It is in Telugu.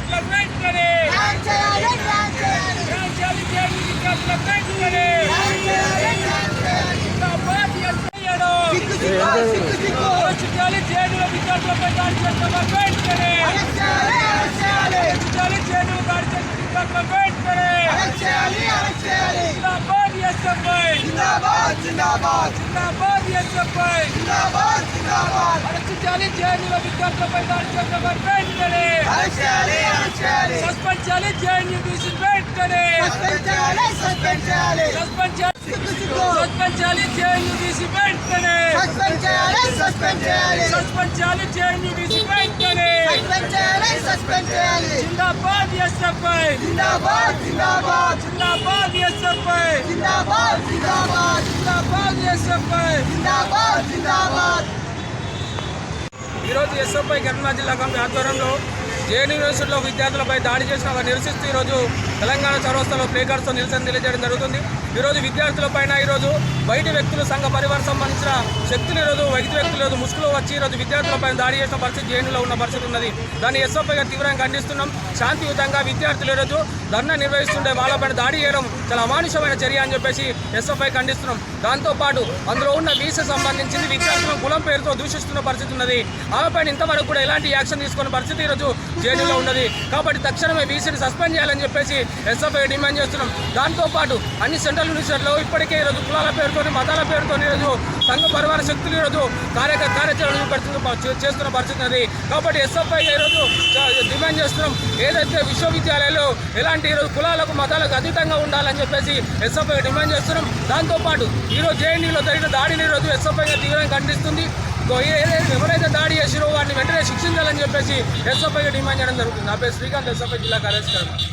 విద్యార్థుల వెంటనే జేఎన్యూ విద్యార్థుల వెంటనే జేఎన్యూ విద్యార్థులపై దాడి చేస్తున్న వెంటనే జేఎన్యూ దాడి చేస్తున్న వెంటనే జిందాబాద్ ఎస్ఎఫ్ఐ జిందాబాద్ ఎస్ఎఫ్ఐ అరెస్టు జేఎన్యూ విద్యార్థులపై దాడి చేస్తున్న వెంటనే సస్పెండ్ చేయాలి జేఎన్యూ బీసీ వెంటనే సస్పెండ్ చేయాలి జేఎన్యూ బీసీ వెంటనే సస్పెండ్ చేయాలి జేఎన్యూ బీసీ వెంటనే జిందాబాద్ ఎస్ఎఫ్ఐ జిందాబాద్ ఎస్ఎఫ్ఐ జిందాబాద్ ఎస్ఎఫ్ఐ ఈరోజు ఎస్ఎఫ్ఐ కరీంనగర్ జిల్లా కమిటీ ఆధ్వర్యంలో జేఎన్యూ యూనివర్సిటీలో విద్యార్థులపై దాడి చేసిన నిరసిస్తూ ఈరోజు తెలంగాణ చౌరస్తాలో ప్లేకార్డ్స్తో నిరసన తెలియజేయడం జరుగుతుంది. ఈరోజు విద్యార్థులపైన ఈరోజు బయటి వ్యక్తులు సంఘ పరివారం సంబంధించిన శక్తులు ఈరోజు వైద్య వ్యక్తులు ఈరోజు ముసుగులో వచ్చి ఈరోజు విద్యార్థులపైన దాడి చేసిన పరిస్థితి జేఎన్యూలో ఉన్న పరిస్థితి ఉన్నది. దాన్ని ఎస్ఎఫ్ఐగా తీవ్రంగా ఖండిస్తున్నాం. శాంతియుతంగా విద్యార్థులు ఈరోజు ధర్నా నిర్వహిస్తుంటే వాళ్ళపైన దాడి చేయడం చాలా అమానుషమైన చర్య అని చెప్పేసి ఎస్ఎఫ్ఐ ఖండిస్తున్నాం. దాంతోపాటు అందులో ఉన్న వీసా సంబంధించింది విద్యార్థులను కులం పేరుతో దూషిస్తున్న పరిస్థితి ఉన్నది. ఆమెపైన ఇంతవరకు కూడా ఎలాంటి యాక్షన్ తీసుకున్న పరిస్థితి ఈరోజు జేఎన్యూలో ఉన్నది. కాబట్టి తక్షణమే వీసీని సస్పెండ్ చేయాలని చెప్పేసి ఎస్ఎఫ్ఐ డిమాండ్ చేస్తున్నాం. దాంతోపాటు అన్ని సెంట్రల్ యూనివర్సిటీలో ఇప్పటికే ఈరోజు కులాల పేరుతో మతాల పేరుతో ఈరోజు సంఘ పరివార శక్తులు ఈరోజు కార్యాచరణ చేస్తున్న పరిస్థితి ఉన్నది. కాబట్టి ఎస్ఎఫ్ఐ ఈరోజు డిమాండ్ చేస్తున్నాం. ఏదైతే విశ్వవిద్యాలయాలు ఎలాంటి ఈరోజు కులాలకు మతాలకు అతీతంగా ఉండాలని చెప్పేసి ఎస్ఎఫ్ఐ డిమాండ్ చేస్తున్నాం. దాంతోపాటు ఈరోజు జేఎన్యూలో జరిగిన దాడిని ఈరోజు ఎస్ఎఫ్ఐగా తీవ్రంగా ఖండిస్తుంది. ఎవరైతే దాడి చేసిరో వారిని వెంటనే శిక్షించాలని చెప్పేసి ఎస్ఎఫ్ఐగా డిమాండ్ చేయడం జరుగుతుంది. నా పేరు శ్రీకాంత్, ఎస్ఎఫ్ఐ జిల్లా కార్యదర్శి.